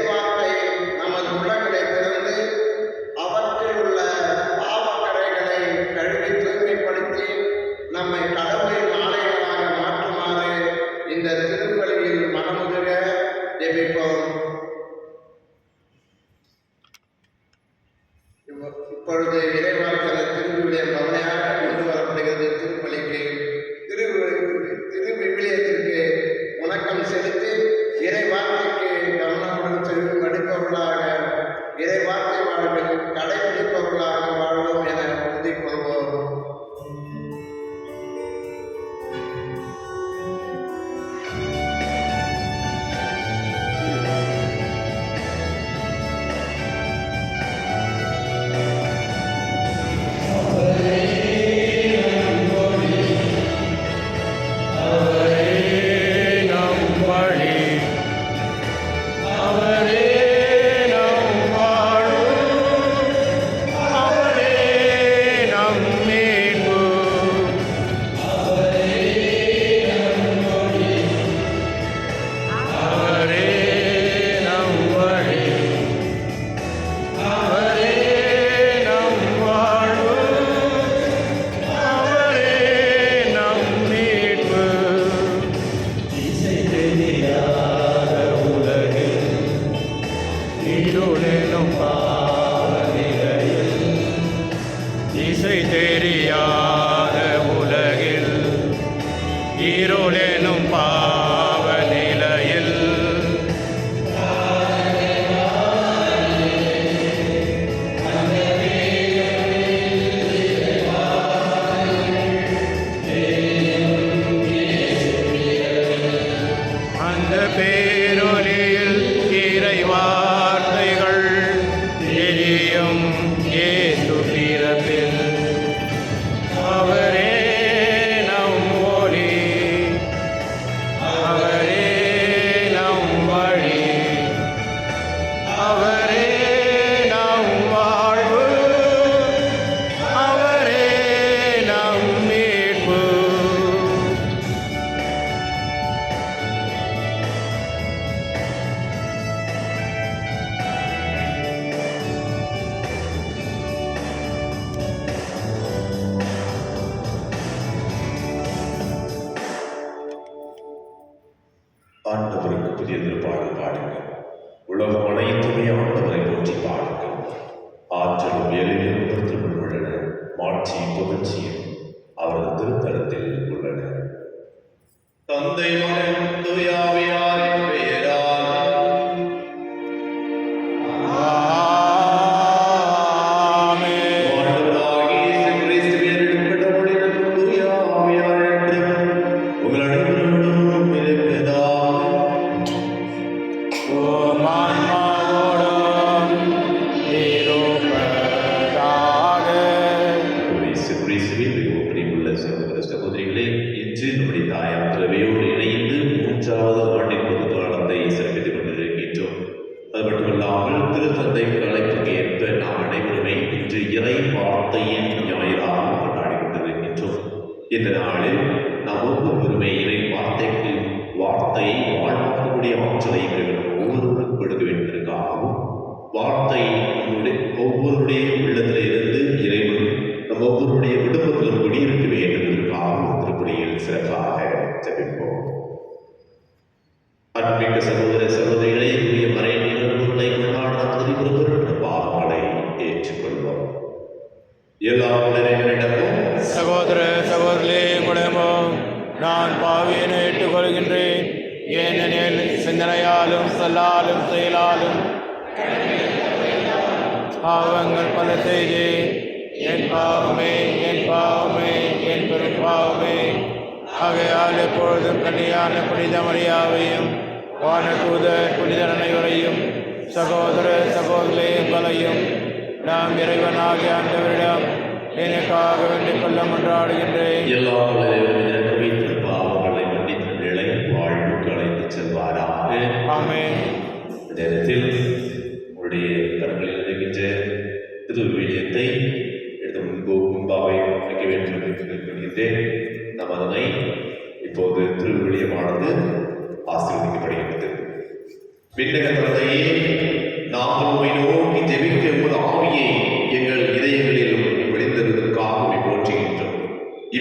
இறைவார்த்தை நமது உள்ளங்களை திறந்து அவற்றில் உள்ள பாவக்கரைகளை கழுவி தூய்மைப்படுத்தி நம்மை கடவுளின் ஆலயங்களாக மாற்றுமாறு இந்த திருப்பலியில் மனமுருக ஜெபிப்போம். இப்பொழுது இறைவார்த்தை திருவிவிலியம் பவனையாக கொண்டு வரப்படுகிறது. திருப்பலிக்கு திருவிவிலியத்திற்கு வணக்கம் செலுத்தி இறைவார்த்தைக்கு கவனமுடன் படிப்பவர்களாக இறைவார்த்தை வாழ்வில் கடைபிடிப்பவர்களாக வாழ்வோம் என உறுதி கொள்வோம். ஆண்டவருக்கு புதிய திருப்பாடல் பாடுங்கள். உலகம் அனைத்துமே ஆண்டவரை போற்றி பாடுங்கள். ஆற்றலும் எளிமையும் திருத்தலும் உள்ளன, மாட்சியும் புகழ்ச்சியும் அவரது திருத்தலத்தில் உள்ளன. தந்தை மகன் தூய ஆவியாரின் பெயரால் இந்த நாளில் நாம் ஒவ்வொருவருமே இறை வார்த்தையை வாழ்க்கக்கூடிய ஆற்றலை ஒவ்வொருவரும் கொடுக்க வேண்டியதற்காகவும் வார்த்தை ஒவ்வொருடைய உள்ளத்தில் இருந்து இறைவன் நம் ஒவ்வொருடைய குடும்பத்திலும் குடியிருக்க வேண்டும் என்பதற்காகவும் திருப்பலியில் சிறப்பாக ஜெபிப்போம். அன்பிக்க சகோதர சகோதரிகளே, புதிய மறை நிகழ்வுகளை கொண்டாட நாம் திருப்பொருள் பாவங்களை ஏற்றுக்கொள்வோம். எல்லா உடனடிக்கும் சகோதர சகோதரிகளே, உடம்போ நான் பாவியனை ஏற்றுக்கொள்கின்றேன். ஏனெனில் சிந்தனையாலும் சொல்லாலும் செயலாலும் பாவங்கள் பல செய்தேன். என் பாவமே, என் பாவமே, என் பெரும் பாவமே. ஆகையால் எப்பொழுதும் கன்னியான புனித மரியாவையும் வானதூதர் புனிதர் அனைவரையும் சகோதர சகோதரிகளே உங்களையும் நாம் இறைவனாகிய ஆண்டவரிடம் எனக்காக வேண்டிக் கொள்ள மன்றாடுகின்றேன். எல்லா பாவங்களை மன்னித்து நிலை வாழ்வுக்கு அழைத்து செல்வாராக. ஆமென். நேரத்தில் உங்களுடைய கரங்களில் இருக்கின்ற திருவிவிலியத்தை எடுத்து முன்பாக வைக்க வேண்டும் என்று நினைக்கின்றேன். நாம் அதனை இப்போது திருவிவிலியமானது ஆசீர்வதிக்கப்படுகின்றது. விண்ணக தந்தையே,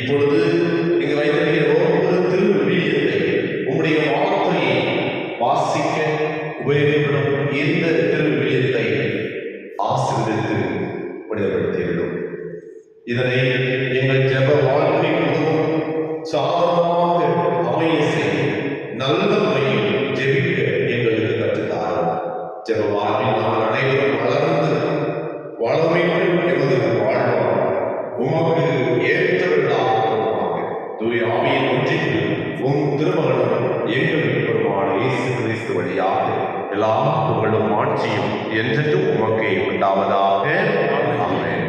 இப்பொழுது இங்கு வைத்திருக்கிற ஒவ்வொரு திருவிழியத்தை உம்முடைய வார்த்தையை வாசிக்க உபயோகப்படும் இந்த திருவிழியத்தை ஆசீர்வதித்து புனிதப்படுத்தியுள்ளோம். இதனை எங்கள் ஜெப வாழ்க்கை முழுவதும் சாதமாக அமைய செய்து நல்ல முறையில் ஜெபிக்க எங்களுக்கு கற்றுத்தாரும். ஜெப வாழ்வில் நாம் அனைவரும் வளர்ந்து வளமைக்கு எமது வாழ்வார் உமக்கு ஏற்றவர்களாக தூய ஆவியின் ஒன்றிற்கு உம் திருமகனும் எங்கள் மீட்பருமான இயேசு கிறிஸ்து வழியாக எல்லா புகழும் ஆட்சியும் என்றென்றும் உமக்கே உண்டாவதாக. ஆமென்.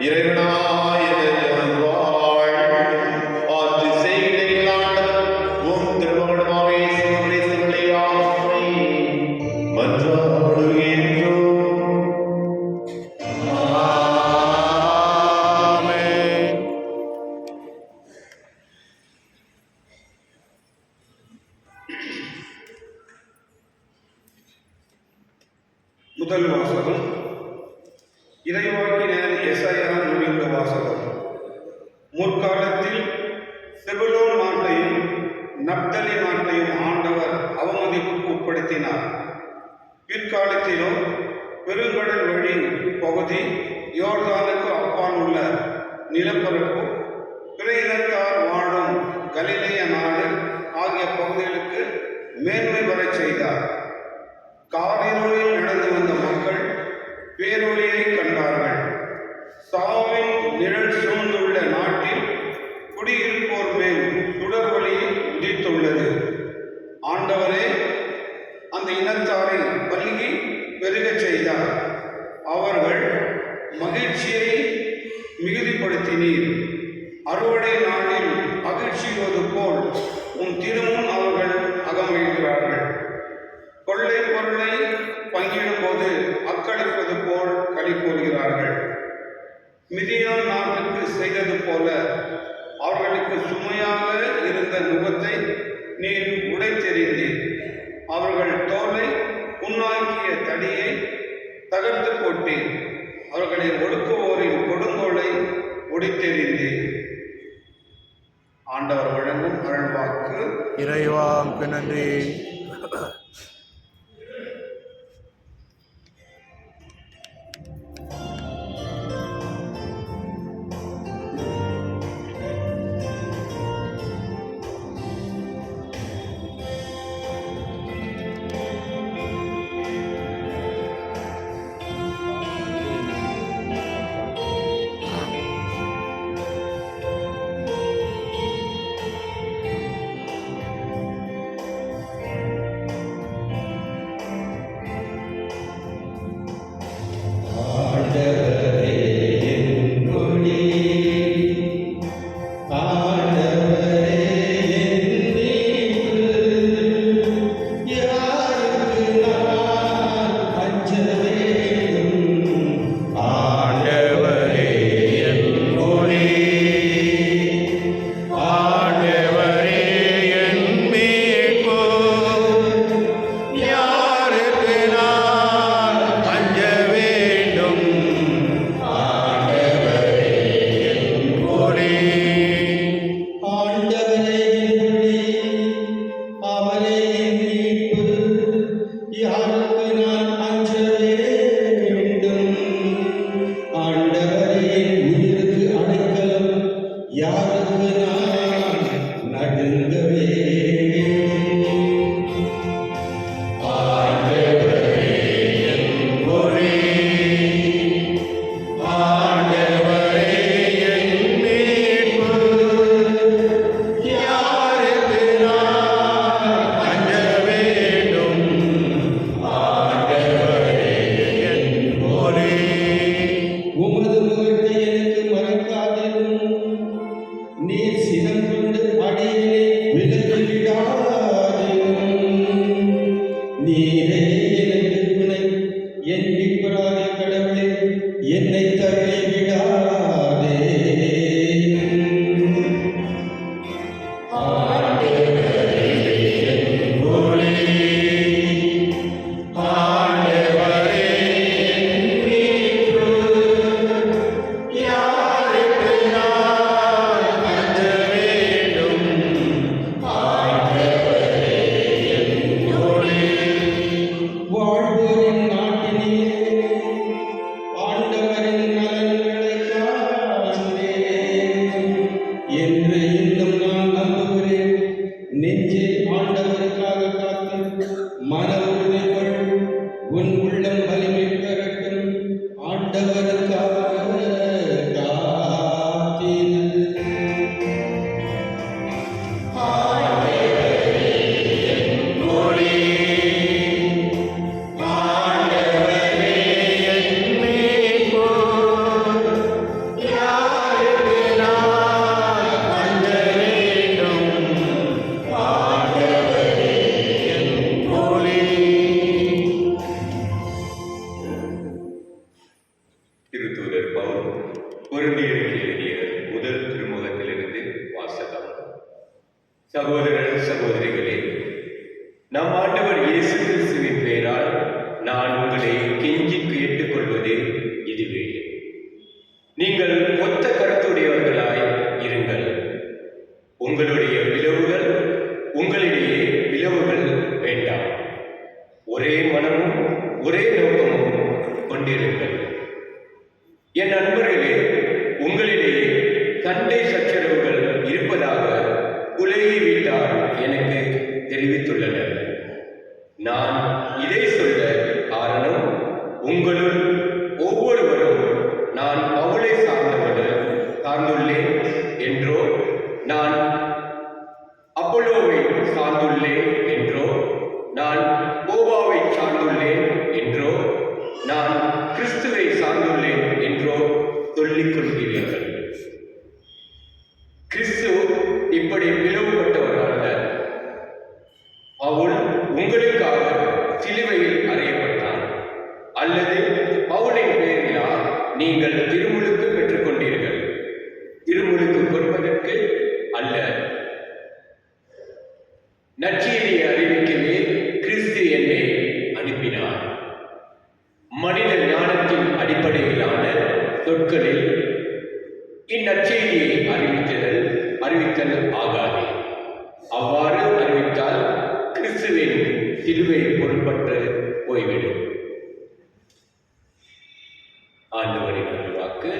இறைவனாய் வாழ் ஆட்சி செய்கிற ஆண்டவர் உம் இறைவாக்கினர் எசாயா நூலில் வாசகம். முற்காலத்தில் செபுலோன் நாட்டையும் நப்தலி நாட்டையும் ஆண்டவர் அவமதிப்புக்கு உட்படுத்தினார். பிற்காலத்திலோ பெருங்கடல் வழி பகுதி, யோர்தானுக்கு அப்பால் உள்ள நிலப்பரப்பு, பிற இனத்தார் வாழும் கலிலேய நாடு ஆகிய பகுதிகளுக்கு மேன்மை பெறச் செய்தார். காரிருளில் நடந்து வந்த மக்கள் பேரொளியை கண்டார்கள். சாவின் நிழல் சூழ்ந்துள்ள நாட்டில் குடியிருப்போர் மேல் சுடர்வழி உதித்துள்ளது. ஆண்டவரே, அந்த இனத்தாரை பல்கி பெருகச் செய்தார். அவர்கள் மகிழ்ச்சியை மிகுதிப்படுத்தினீர். அறுவடை நாளில் மகிழ்ச்சிவது போல் உன் திருமுன் அவர்கள் அகமகிழ்கிறார்கள். கொள்ளை பொருளை பங்கிடும் போது அக்களிப்பது போல் களி கூறுகிறார்கள். மிதியான் நாட்டுக்கு செய்தது போல அவர்களுக்கு சுமையாக இருந்த நுகத்தை நீர் உடைத்தெறிந்தீர். அவர்கள் தோலை புண்ணாக்கிய தடியை தகர்த்து போட்டீர். அவர்களை ஒடுக்குவோரின் கொடுங்கோலை ஒடித்தெறிந்தீர். ஆண்டவர் வழங்கும் அருள்வாக்கு. இறைவாக்கு நன்றி. சகோதரர் சகோதரிகளே, நம் ஆண்டவர் இயேசு கிறிஸ்துவின் பெயரால் நான் உங்களை கெஞ்சி கேட்டுக்கொள்வது இதுவே. என் நண்பர்களே, உங்களிடையே சண்டை சச்சரவுகள் இருப்பதாக குலேயி வீட்டார் எனக்கு தெரிவித்துள்ளனர். நான் இதை சொல்ல காரணம், உங்களுள் ஒவ்வொருவரும் நான் பவுலை சார்ந்துள்ளேன் என்றோ, நான் அப்போலோவை சார்ந்துள்ளேன் என்றோ, நான் போபாவை சார்ந்துள்ளேன் என்றோ, நான் கிறிஸ்துவை சார்ந்துள்ளேன் என்றோ சொல்லிக் கொள்கிறீர்கள். கிறிஸ்து இப்படி பிளவுபட்டவர் அல்ல. பவுல் உங்களுக்காக சிலுவையில் அறையப்பட்டான், அல்லது பவுலின் பேரிலா நீங்கள் திருமுழுக்கு பெற்றுக் கொண்டீர்கள்? திருமுழுக்கு கொடுப்பதற்கு அல்ல, நற்செய்தியை அறிவிக்கவே கிறிஸ்து என்னை அனுப்பினார். மனித ஞானத்தின் அடிப்படையிலான சொற்களில் இந்நற்செய்தியை அறிவித்தல் ஆகாது. அவ்வாறு அறிவித்தால் கிறிஸ்துவின் சிலுவை பொருட்பட்டு போய்விடும். ஆண்டவரின் வாக்கு.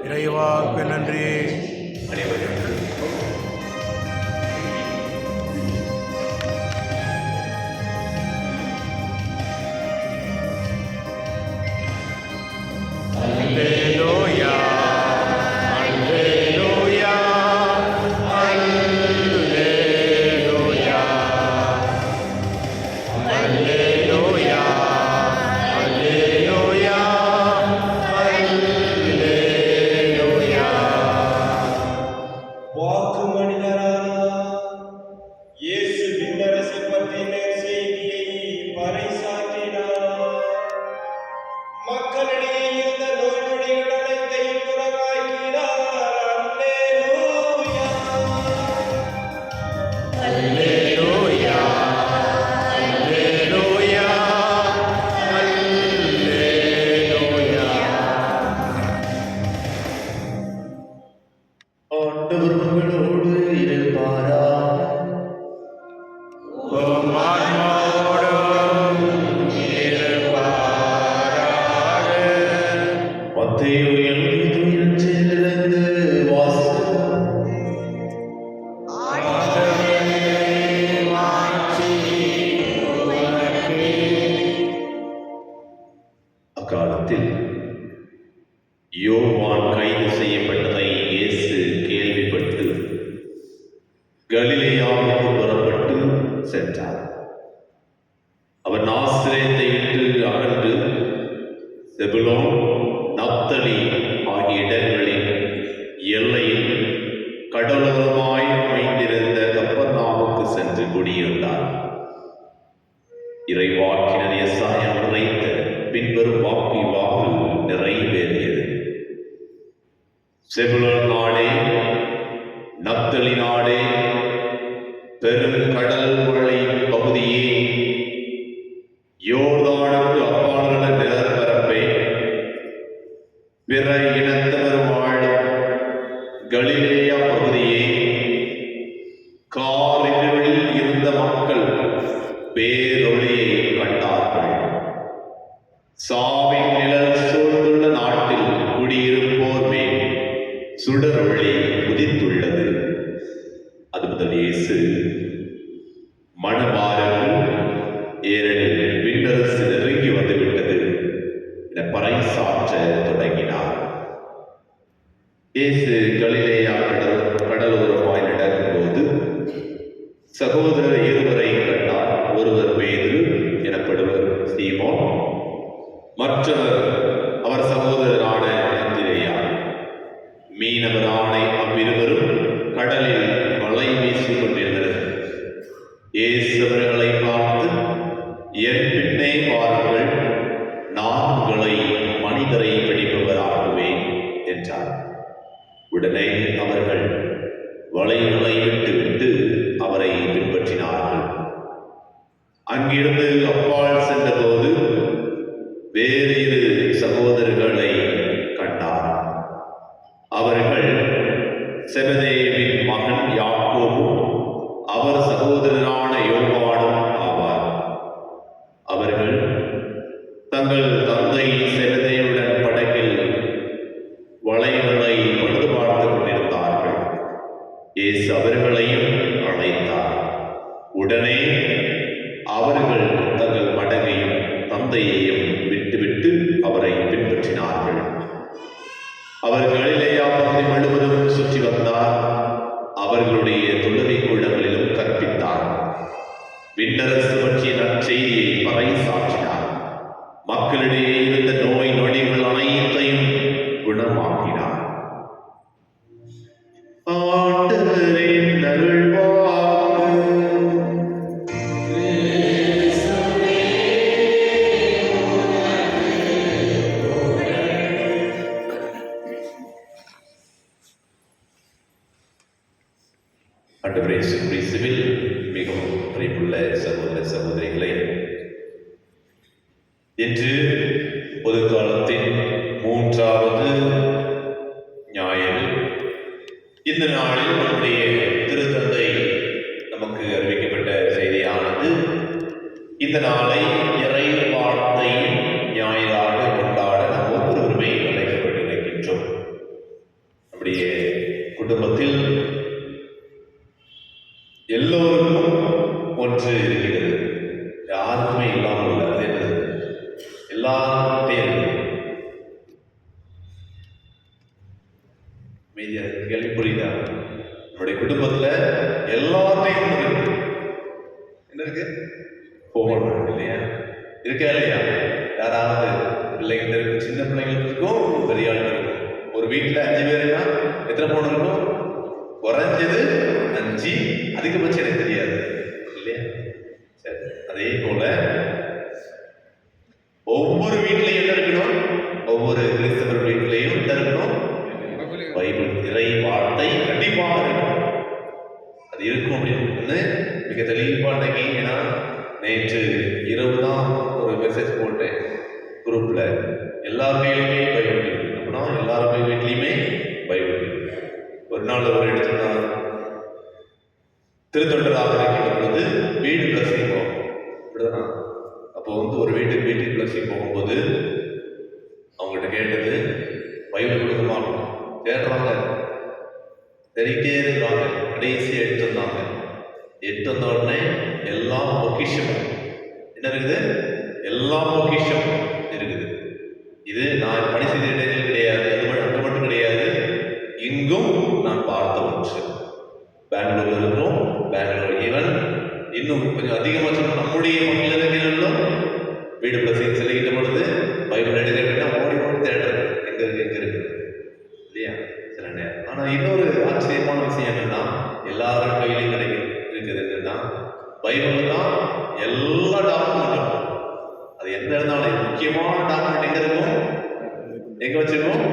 இறைவாக்கு நன்றி. அனைவருக்கும் அல்லேலூயா, அல்லேலூயா, அல்லேலூயா, அல்லேலூயா, அல்லேலூயா, அல்லேலூயா. வாக்கு மனிதரானார். இயேசு விண்ணரசை பற்றின செய்தியை பறைசாற்றினார். மக்களிடையே இருந்த நோய் நொடிகள் அனைத்தையும் குணமாக்கினார். அல்லேலூயா. அல்லேலூயா, அல்லேலூயா, அல்லேலூயா. ஆண்டவர் உங்களோடு இருப்பாராக. உம் ஆன்மாவோடும் இருப்பாராக. மத்தேயு எழுதிய நற்செய்தியிலிருந்து வாசகம். ஆண்டவரே, மாட்சி உமக்கே. அக்காலத்தில் யோவான் கைது செய்யப்பட்டதை இயேசு கேள்விப்பட்டு கலிலேயாவுக்கு புறப்பட்டு சென்றார். அவர் நாசரேத்தை விட்டு அகன்று செபுலோன், நப்தலி ஆகிய இடங்களின் எல்லையில் கடலோரமாய் அமைந்திருந்த கப்பர்நாவுக்கு சென்று குடியிருந்தார். இறைவாக்கினர் எசாயா உரைத்த பின்வரும் வாக்கு நிறைவேறியது. செபுலோன் நாடே, நப்தலி நாடே, பெரும் கடல் வழி பகுதியே, யோர்தானுக்கு அப்பாலுள்ள நிலப்பரப்பே, பிற இனத்தவர் வாழும் கலிலேயா பகுதியே, காரிருளில் இருந்த மக்கள் பேரொளியை கண்டார்கள். சாவின் நிழல் சூழ்ந்துள்ள நாட்டில் குடியிருப்போர் மேல் சுடரொளி உதித்துள்ளது. அது முதல் இயேசு மனமாறுங்கள், ஏனெனில் விண்ணரசு நெருங்கி வந்துவிட்டது என பறைசாற்ற தொடங்கினார். இயேசு கலிலேயா கடலோரமாய் நடக்கும்போது சகோதரர் இருவரை கண்டார். ஒருவர் பேதுரு எனப்படுவர் சீமோன், மற்றவர் அவர் சகோதரரான அந்திரேயா. மீனவரான அவ்விருவரும் கடலில் வலை வீசிக் கொண்டிருந்தனர். இயேசு அவர்களை பார்த்து, என் பின்னே வாருங்கள், நான் உங்களை மனிதரை பிடிப்பவராக்குவேன் என்றார். உடனே அவர்கள் வலைகளை விட்டு அவரை பின்பற்றினார்கள். அங்கிருந்து அப்பால் சென்றபோது வேறு இரு சகோதரர்களை கண்டார். அவர்கள் செபதேவின் மகன் யாக்கோபும் அவர் சகோதரரான யோவானும் ஆவார். அவர்கள் தங்கள் தந்தை செபதேயுடன் படகில் உடனே அவர்கள் தங்கள் மடகையும் தந்தையையும் விட்டுவிட்டு அவரை பின்பற்றினார்கள். அவர் கலிலேயா பகுதி முழுவதும் சுற்றி வந்தார். அவர்களுடைய தொழுகை கூடங்களிலும் கற்பித்தார். விண்ணரசு பற்றிய நற்செய்தியை பறைசாற்றினார். மக்களிடையே இருந்த நோய் நொடிகள் அனைத்தையும் குணமாக்கினார். ஆண்டவரின் அருள்வாக்கு. ஆண்டவரே இயேசு கிறிஸ்துவில் மிகவும் பிரியமுள்ள சகோதர சகோதரிகளே, இன்று பொதுக்காலத்தின் 3வது ஞாயிறு. இந்த நாளில் நம்முடைய திருத்தந்தை நமக்கு அறிவிக்கப்பட்ட செய்தியானது இந்த நாளை இறை வார்த்தை ஞாயிறாக கொண்டாட நாம் ஒவ்வொருவருமே அழைக்கப்பட்டிருக்கின்றோம். நம்முடைய குடும்பத்தில் எல்லோருக்கும் ஒன்று இருக்கிறது, யாருக்குமே இல்லாமல் இல்லை. அது என்னது? எல்லார்கிட்டையும் மீதியா கேள்வி புரியுதா? நம்முடைய குடும்பத்துல எல்லாத்தையும் இருக்கு. என்ன இருக்கு? போன் இல்லையா? இருக்கா இல்லையா? யாராவது பிள்ளைங்க இருக்கும், சின்ன பிள்ளைங்களுக்கு இருக்கும், பெரிய ஆளுங்க இருக்கும். ஒரு வீட்டுல 5 பேருன்னா எத்தனை போன் இருக்கும்? குறைஞ்சது 5, அதிகபட்சம் எனக்கு தெரியாது இல்லையா? சரி, அதே போல ஒவ்வொரு வீட்லையும் என்ன இருக்கணும்? ஒவ்வொரு கிறிஸ்தவர் வீட்லையும் என்ன இருக்கணும்? பைபிள் இறை வார்த்தை கண்டிப்பாக இருக்கணும். அது இருக்கும் அப்படின்னு மிக தெளிவாக இன்னைக்கு, ஏன்னா நேற்று இரவு தான் ஒரு மெசேஜ் போட்டேன் குரூப்ல. எல்லார் கையிலுமே பைபிள் இருக்கு அப்படின்னா எல்லாருமே வீட்லையுமே பைபிள் இருக்கு. ஒரு நாள் ஒரு எடுத்துனா திருத்தொண்டராக இருக்கின்ற பொழுது வீடு பிளஸிங் போகும் அப்படிதான். அப்போ ஒரு வீட்டுக்கு பிளஸிங் போகும்போது அவங்ககிட்ட கேட்டது பைபிள் கொடுக்குமா? தேடுறாங்க, தெரிவிட்டே இருக்கிறாங்க. கடைசியாக எடுத்து வந்தாங்க. எடுத்து வந்த உடனே எல்லா பொக்கிஷமும் என்ன இருக்குது? எல்லா பொக்கிஷமும் இருக்குது. இது நான் பணி செய்த இடையில் கிடையாது, அது மட்டும் கிடையாது, இங்கும் நான் பார்த்த ஒன்று. பெங்களூர்ல இருக்கிறோம். பெங்களூர் ஈவன் இன்னும் கொஞ்சம் அதிகமாக சொல்லணும், நம்முடைய மக்களிலும் வீடு பிளஸிங் செல்கின்ற பொழுது பைபிள் எடுக்க அப்படின்னா ஓடி தேடுறது எங்க இருக்கு இல்லையா? சில நேரம். ஆனா இன்னொரு ஆச்சரியமான விஷயம் என்னன்னா, எல்லாரும் கையிலையும் இருக்குது என்னன்னா, பைபிள் தான் எல்லா டாக்குமெண்ட்டும். அது எந்த இருந்தாலும் முக்கியமான டாக்குமெண்ட் எங்க இருக்கும்? எங்க வச்சிருக்கோம்?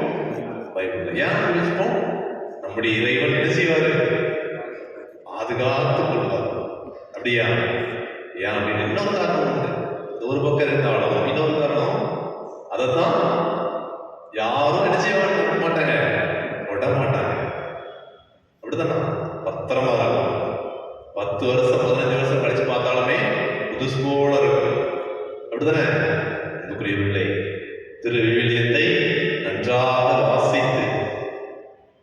பைபிள். ஏன் வச்சுப்போம்? நம்முடைய இறைவன் என்ன செய்வாரு? பாதுகாத்து கொள்வார். அப்படியா? ஏன் அப்படின்னு இன்னொரு காரணம் உண்டு. அது ஒரு பக்கம் இருந்தாலும் இன்னொரு காரணம், அதைத்தான் யாரும் என்ன செய்ய மாட்டாங்க, விட மாட்டாங்க. அப்படித்தானா? பத்திரமா இருக்கும். 10 வருஷம் 15 வருஷம் கழிச்சு பார்த்தாலுமே புதுசு போல இருக்கும். அப்படித்தானே? அன்புக்குரிய பிள்ளை, திரு விவிலியத்தை நன்றாக வாசித்து,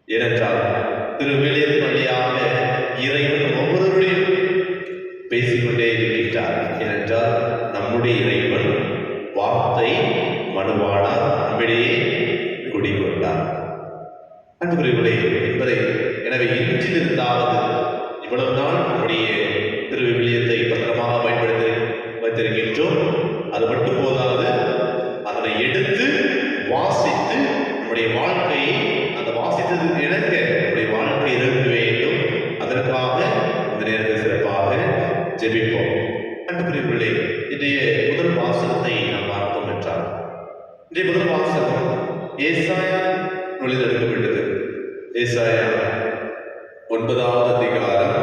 ஏனென்றால் திரு விவிலியத்தின் வழியாக இறைவன் ஒவ்வொருவரையும் பேசிக்கொண்டே இருக்கின்றார். ஏனென்றால் நம்முடைய இறைவன் வார்த்தை மனுவானார், நம்மிடையே குடிகொண்டார். அன்புக்குரியவர்களே என்பதை எனவே இன்றிலிருந்தாவது இவ்வளவு நாள் நம்முடைய திரு விவிலியத்தை பத்திரமாக பயன்படுத்தி வைத்திருக்கின்றோம். அது மட்டும் போதாது, அதனை எடுத்து வாசித்து நம்முடைய வாழ்க்கையை அந்த வாசித்ததுக்கு இணங்க நம்முடைய வாழ்க்கை இருக்க வேண்டும். அதற்காக இந்த நேரத்தில் சிறப்பாக ஜெபிப்போம். அன்புக்குரியவர்களே, இன்றைய முதல் வாசகத்தை நாம் பார்த்தோம் என்றால், இன்றைய முதல் வாசகம் ஏசாயா நூலில் எடுக்கப்பட்டது. ஏசாயா 9வது அதிகாரம்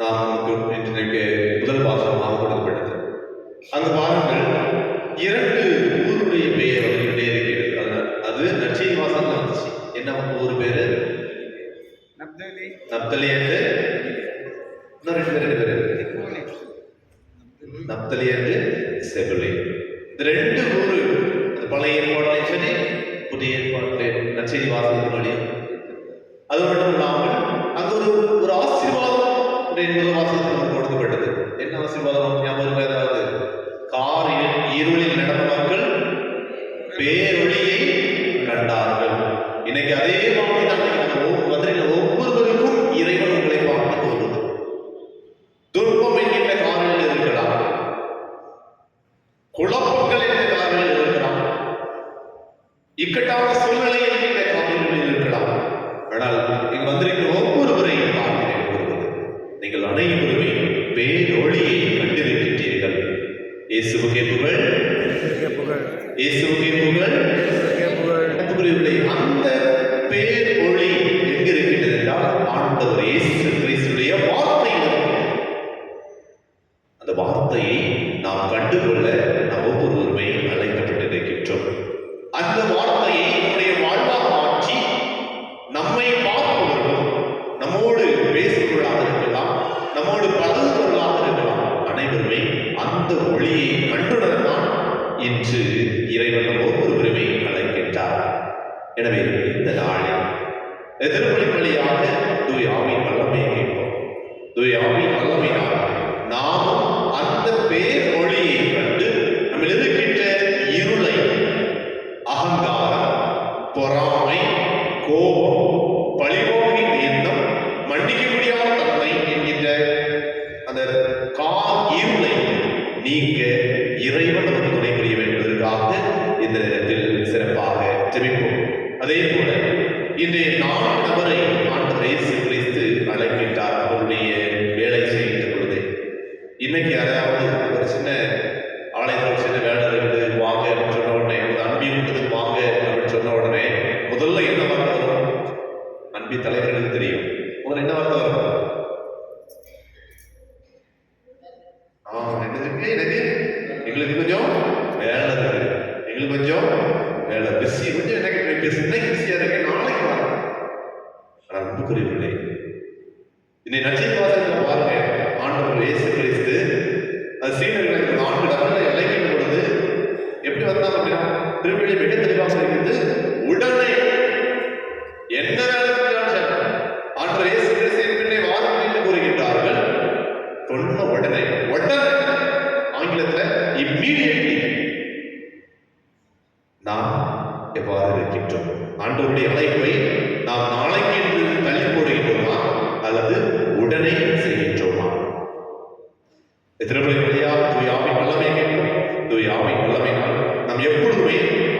நாம் இன்றைக்கு முதல் வாசகமாக கொடுக்கப்பட்டது. அந்த பாருங்கள், 2 ஊருடைய பெயர் வந்துகிட்டே இருக்கிறது. அது நற்செய்தி வாசகம் வந்துச்சு. என்ன ஊர் பேரு? நப்தலி என்று இன்னும் 2 பேர் நப்தலி என்று செபுலி. இந்த 2 ஊரு அது பழைய ஏற்பாட்டிலையும் சரி, புதிய ஏற்பாட்டிலே நற்செய்தி வாசகத்தினுடைய. அது மட்டும் இல்லாமல் அங்கு ஒரு ஆசீர்வாதம் இன்றைய முதல் வாசகத்தில் நமக்கு கொடுக்கப்பட்டது. என்ன ஆசீர்வாதம் ஞாபகம் ஏதாவது? காரில் இருளில் நடந்த மக்கள் பேரொளியை கண்டார்கள். இன்னைக்கு அதே மாதிரி தான் மதுரையில் ஒவ்வொருவருக்கும் இறைவன் உங்களை பார்க்க போகுது. துன்பம் என்கின்ற காரில் இருக்கலாம், குழப்பங்கள் என்ற காரில் இருக்கலாம், இக்கட்டான சூழ்நிலை என்கின்ற காரில் இருக்கலாம். ஆனால் இங்கு வந்திருக்கிற ஒவ்வொருவரையும் பார்க்கிறேன். நீங்கள் அனைவருமே பேரொளியை கண்டிருக்கின்றீர்கள். இயேசுவுக்கே புகழ், இயேசுவுக்கே புகழ். அன்புக்குரியவர்களே, அந்த பேரொளி எங்க இருக்கின்றது என்றால் ஆண்டவர் இயேசு கிறிஸ்துடைய வார்த்தை. அந்த வார்த்தையை நாம் கண்டுகொள்ள நாம் ஒவ்வொருவருமே அழைக்கப்பட்டிருக்கின்றோம். அந்த வார்த்தையை நம்முடைய வாழ்வாக மாற்றி நம்மை பார்ப்பவர்களும், நம்மோடு பேசுபவர்களாக இருக்கலாம், நம்மோடு பழகுபவர்களாக இருக்கலாம், அனைவருமே அந்த ஒளியை கண்டுணர்ந்தான் இன்று இறைவன் ஒவ்வொருவருமே அழைக்கின்றார். எனவே இந்த நாளில் எதிர்மொழி வழியாக தூய ஆவியின் வல்லமையை கேட்போம். தூய ஆவியின் வல்லமையினால் நாமும் அந்த பேரொளியை கண்டு நம்ம இருக்கின்ற இருளை, அகங்காரம், பொறாமை, கோபம், பழிவாங்கின் எண்ணம், மன்னிக்க முடியாத தன்மை என்கின்ற அந்த இருளை நீங்க இறைவன் நமக்கு துணை புரிய வேண்டுவதற்காக இந்த நேரத்தில் சிறப்பாக ஜெபிப்போம். அதே போல இன்றைய 4 நபரை ஆண்டவர் இயேசு கிறிஸ்து அழைக்கின்றார் அவருடைய வேலை செய்கின்ற பொழுது. இன்னைக்கு யாராவது ஒரு சின்ன ஆலயத்தில் சின்ன வேலை இருக்குது வாங்க அப்படின்னு சொன்ன உடனே, அன்பி கூட்டத்துக்கு வாங்க அப்படின்னு சொன்ன உடனே முதல்ல என்ன வார்த்தை வரும்? அன்பி தலைவர்களுக்கு தெரியும். முதல்ல என்ன வார்த்தை வரும்? எங்களுக்கு கொஞ்சம் வேலை இருக்கு, எங்களுக்கு கொஞ்சம் வேலை பிஸி, கொஞ்சம் எனக்கு இன்னைக்கு பிஸியா இருக்கு, நாளைக்கு வரும். ஆனால் அன்புக்குரியவர்களே, இன்னை நற்செய்தி வாசகத்தில் பாருங்க, ஆண்டவர் இயேசு கிறிஸ்து அது சீடர்களுக்கு 4 நபர்களை அழைக்கின்ற பொழுது எப்படி வந்தாங்க அப்படின்னா, திருப்பதி மிக தெளிவாக இருக்குது. உடனே என்ன வேலை ஆண்டவர் இயேசு கிறிஸ்து பின்னே வாரம் என்று கூறுகின்றார்கள். சொன்ன உடனே ஆங்கிலத்துல இம்மீடியட்லி நாம் எவ்வாறு இருக்கின்றோம்? ஆண்டவருடைய அழைப்பை நாம் நாளைக்கு என்று தள்ளி போடுகின்றோமா அல்லது உடனே செய்கின்றோமா? திருமலை வழியா தூய ஆவியின் வல்லமை கேட்போம். தூய ஆவியின் வல்லமையினால் நாம் எப்பொழுதுமே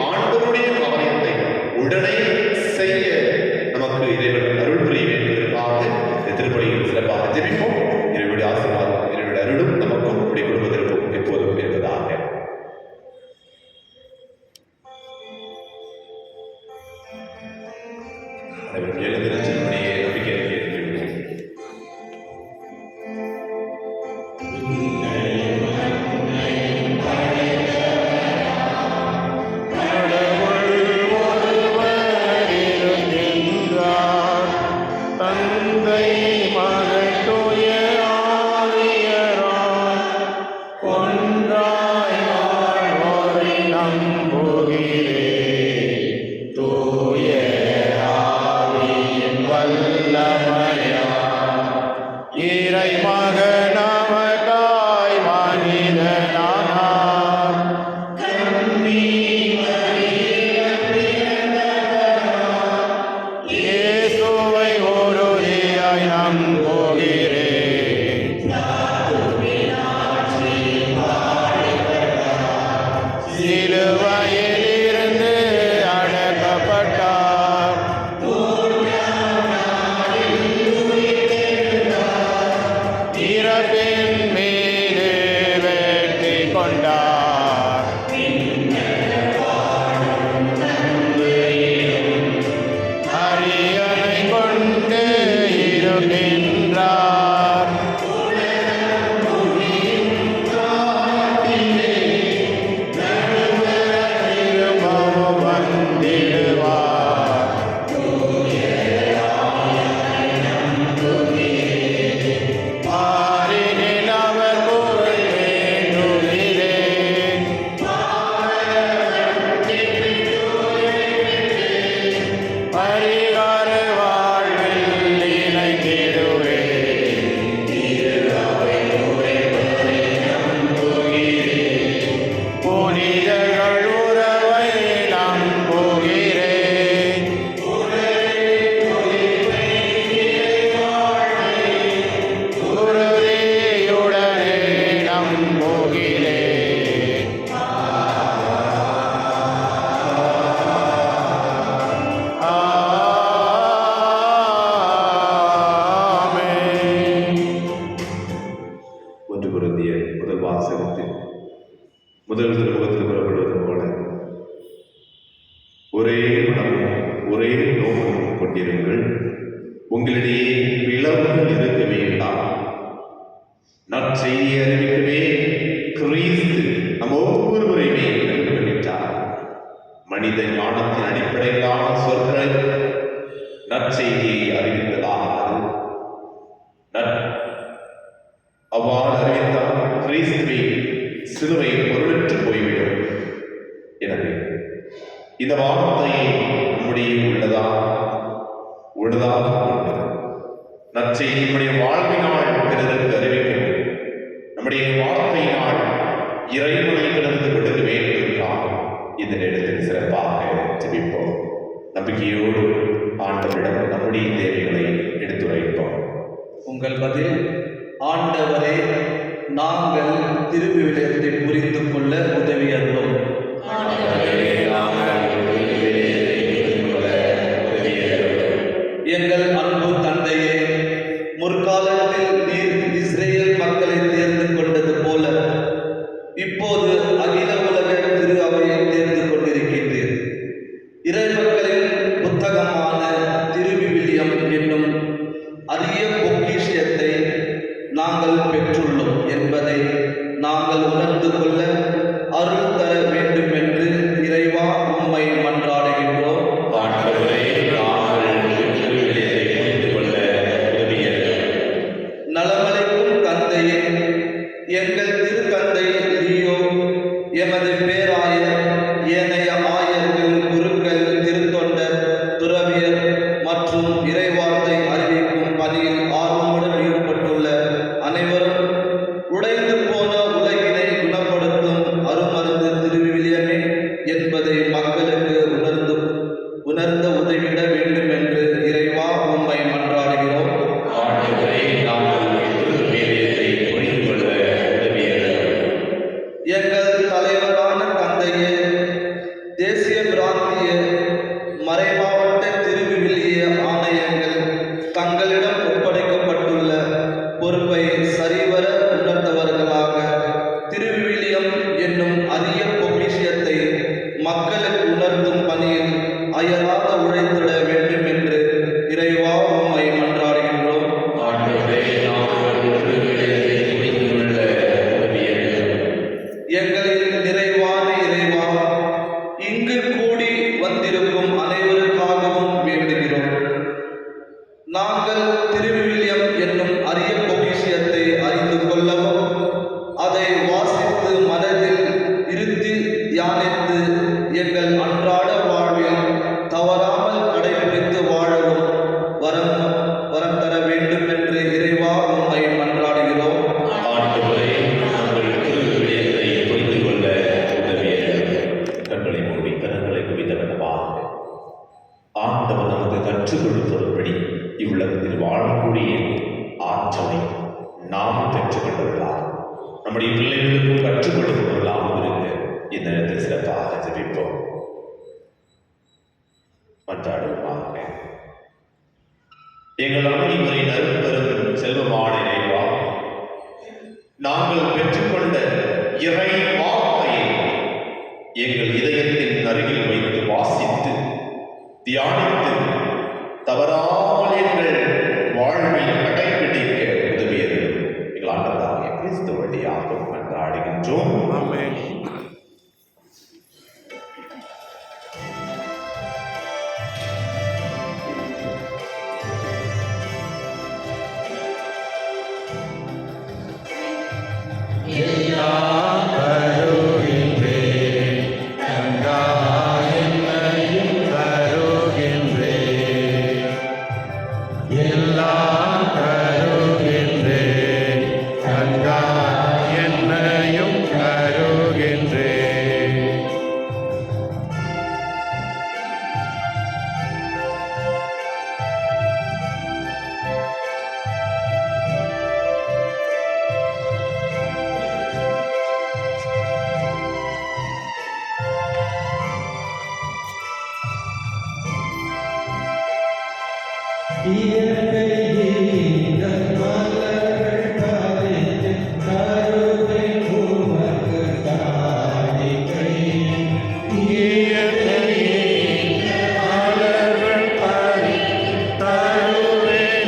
ஆண்டவருடைய காரியத்தை உடனே செய்ய நமக்கு இறைவன் அருள் புரிய வேண்டுவதற்காக திருப்பலியில் சிறப்பாக ஜெபிப்போம். இறைவனுடைய ஆசீர்வாதம், இறைவனுடைய அருளும் நமக்கும் நம்முடைய குடும்பத்திற்கும் எப்போதும் இருப்பதாக. அனைவரும் எழுந்து நச்சினுடைய நம்பிக்கையை கேட்கிறோம். தந்தை மகள் தூய ஆவியராய் ஒன்றாய் வாழ்வோரை நம்புகிறேன். தூய ஆவியின் வல்லமையால் உங்களிடையே பிளவுகள் இருக்க வேண்டாம். நற்செய்தியை அறிவிக்கவே கிறிஸ்து நம்ம ஒவ்வொருவரையுமே கண்டுபிடித்தார். மனித ஞானத்தின் அடிப்படையிலான சொற்கள் நற்செய்தியை அறிவித்தலாகாது. அவ்வாறு அறிவித்தால் கிறிஸ்துவை சிலுவை பொருளற்று போய்விடும். எனவே இந்த வார்த்தையை நம்முடைய உள்ளதாக நற்செய்தி நம்முடைய வாழ்வினால் பிறருக்கு அறிவிக்கும். நம்முடைய வார்த்தையினால் இறைவனை பிறந்து கொடுக்க வேண்டும் என்றால் இந்த நேரத்தில் சிறப்பாக ஜெபிப்போம். நம்பிக்கையோடு ஆண்டவரிடம் நம்முடைய தேவைகளை எடுத்துரைப்போம். உங்கள் பதில்: ஆண்டவரே, நாங்கள் திருவிவிலியத்தை புரிந்து கொள்ள உதவி அருளும். எங்கள் அன்பு தந்தையே, முற்காலத்தில் நீர் இஸ்ரேல் மக்களை தேர்ந்து கொண்டது போல இப்போது அகில உலக திரு அவையை தேர்ந்து கொண்டிருக்கின்றீர். இறைமக்களின் புத்தகமான திருவிவிலியம் என்னும் அரிய பொக்கிஷத்தை நாங்கள் பெற்றுள்ளோம் என்பதை நாங்கள் உணர்ந்து கொள்ள அருள் தர வேண்டும் என்று இறைவா உம்மை மன்றாடுகின்றோம். நலமளிக்கும் தந்தையே, எங்கள் திருத்தந்தை லியோ, எமது பேராயர், ஏனைய ஆயர்கள், குருக்கள், திருத்தொண்டர், துறவியர் மற்றும் இறைவார்த்தை அறிவிக்கும் பணியில் ஆர்வமுடன் ஈடுபட்டுள்ள அனைவரும் உடைந்து போன உலகினை குணப்படுத்தும் அருமருந்து திருவிவிலியமே என்பதை மக்களுக்கு உணர்ந்த உதவிட வேண்டும் என்று இறைவா உம்மை மன்றாடுகிறோம். எங்கள் தலைவரான தந்தையே, தேசிய பிராந்திய மறைமாவட்ட திருவிவிலிய ஆணையங்கள் தங்களிடம் ஒப்படைக்கப்பட்டுள்ள பொறுப்பை சரிவர உணர்ந்தவர்களாக திருவிவிலியம் என்னும் அரிய பொக்கிஷத்தை மக்களுக்கு உணர்த்தும் பணியில் அயராத உழைத்திட வேண்டும் என்று இறைவா உம்மை மன்றாடுகின்றோம். எங்களின் நிறைவான இறைவா, இங்கு கூடி வந்திருக்கும் அனைவருக்காகவும் வேண்டுகிறோம். நாங்கள் திருவிவிலியம் என்னும் அரிய பொக்கிஷத்தை அறிந்து கொள்ளவும் அதை வாசித்து மனதில் இருத்தி தியானித்து எங்கள் அன்றாட வாழ்வில் தவறாமல் கடைபிடித்து வாழவும் வரம் தர வேண்டும் என்று இறைவா உம்மை மன்றாடுகிறோம். கண்களை மூடி கரங்களை குவித்தவனமாக ஆண்டவர் நமக்கு கற்றுக் கொடுத்தபடி இவ்வுலகத்தில் வாழக்கூடிய ஆற்றலை நாம் பெற்றுக்கொண்டவர்களாக நம்முடைய பிள்ளைகளுக்கும் கற்றுக் கொடுப்பவர்களாகவும் இருக்க இந்த நேரத்தில் சிறப்பாக ஜெபிப்போம். மன்றாடுவோமாக. எங்கள் அனைவரின் அருட்பெரும் செல்வமான இறைவா, நாங்கள் பெற்றுக்கொண்ட இறை வார்த்தையை எங்கள் இதயத்தின் அருகில் வைத்து வாசித்து தியானித்து தவறாமல் எங்கள் வாழ்வில் கடைபிடிக்க உதவியது எங்கள் ஆண்டவராகிய கிறிஸ்து வழியாக மன்றாடுகின்றோம். ஆமென். இயற்கையின் மலர்கள் பறித்து தருவேன்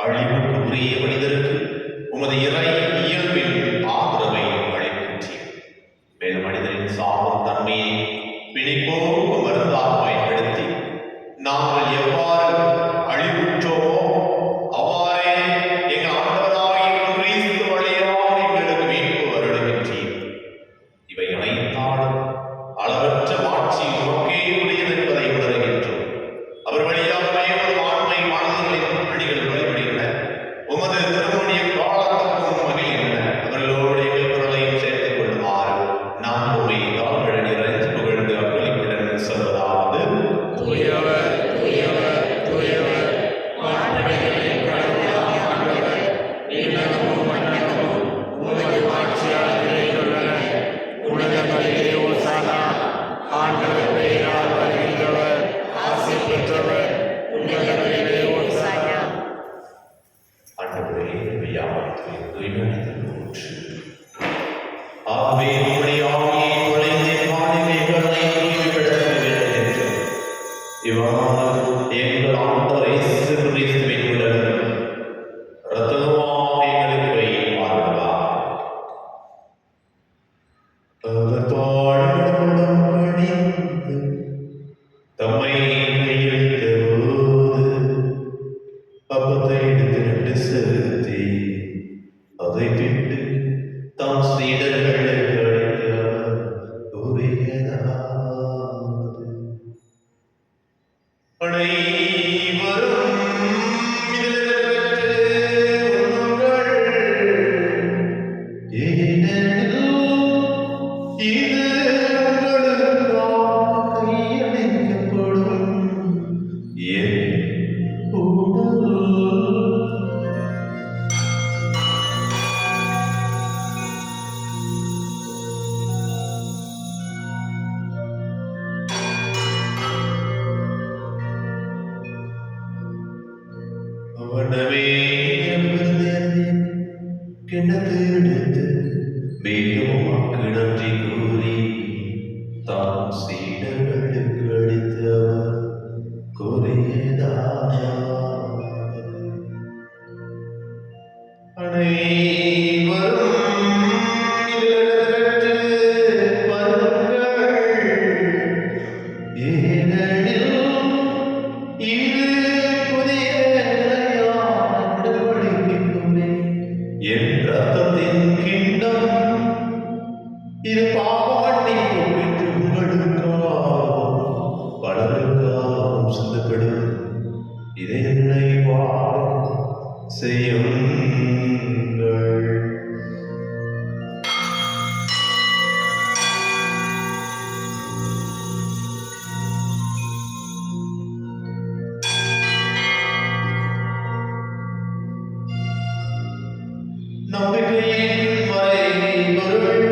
அழிவுக்கு உரிய மனிதருக்கு உமது இறை இயல்பின் ஆதரவை அளிக்கின்றீர். மேலும் மனிதனின் சாகும் தன்மையை பிணிப்போக்கு மருந்தாக பயன்படுத்தி நாங்கள் எவ்வாறு அழிவுற்றோமோ அவ்வாறே எங்கள் ஆண்டவராகிய கிறிஸ்து வழியாக எங்களுக்கு மீட்பு வருகின்றீர். இவை அனைத்தாலும் அளவற்ற மாட்சி உமக்கே உரியது என்பதை உணர்கின்றோம். அவர் வழியாகவே உமது ஆண்மை மாணவர்களின் அணிகள் வழிபடுகின்றன. உமது திருமணிய காலத்துக்கும் மகிழ்கின்றன. அவர்களோடு எங்கள் குரலையும் சேர்த்துக் கொள்ளுமாறு நான் உண்மை தாழ்வழ நிறைந்து புகழ்ந்து அக்களிப்புடன் சொல்வதாவது: தூயவர், தூயவர், தூயவர், வான்படைகளின் கடவுளாம் ஆண்டவர், விண்ணகமும் மண்ணகமும் உமது மாட்சியால் நிறைந்துள்ளன. உன்னதங்களிலே ஓசானா. ஆண்டவர் பெயரால் வருகின்றவர் ஆசி பெற்றவர். உன்னதங்களிலே ஓசானா. ஆண்டவரே, யாவற்றை தூய்மையானது ஒன்று. ஆகவே உம்முடைய ஆவியை நுழைந்து மாநிலங்களை தூய்மைப்படுத்த வேண்டும் என்று இவ்வாறு எங்கள் ஆண்டவர் இயேசு கிறிஸ்துவின் உடலும் இரத்தமுமாக எங்களுக்கு வைப்பார்களாக. அவர் தாழ்வுடன் பணிந்து தம்மை கையளித்தபோது அப்பத்தை எடுத்து செலுத்தி அதை பிட்டு தாம் சீடர்களுக்கு அளித்து அவர் கூறியதாவது: அனைவரும் இதிலிருந்து உண்ணுங்கள். ஏனெனில் இது உங்களுக்காக கையளிக்கப்படும் என் உடல். அவனவே கிணத்து எடுத்து மீண்டும் உமக்கு நன்றி கூறி தாம் சீடர்களுக்கு அளித்தவர் கூறியதாவது: அனைவரும் இதிலிருந்து பருகுங்கள். ஏனெனில் இது புதிய நிலையான உடன்படிக்கைக்குள்ளே என் இரத்தத்தின் கிண்ணம். இது பாவ மன்னிப்பு பெற்று உங்களுக்காகவும் பலருக்காகவும் சிந்தப்படும். இதை நினைவாக செய்யுங்கள். நம்பிக்கையின் மறைபொருள்.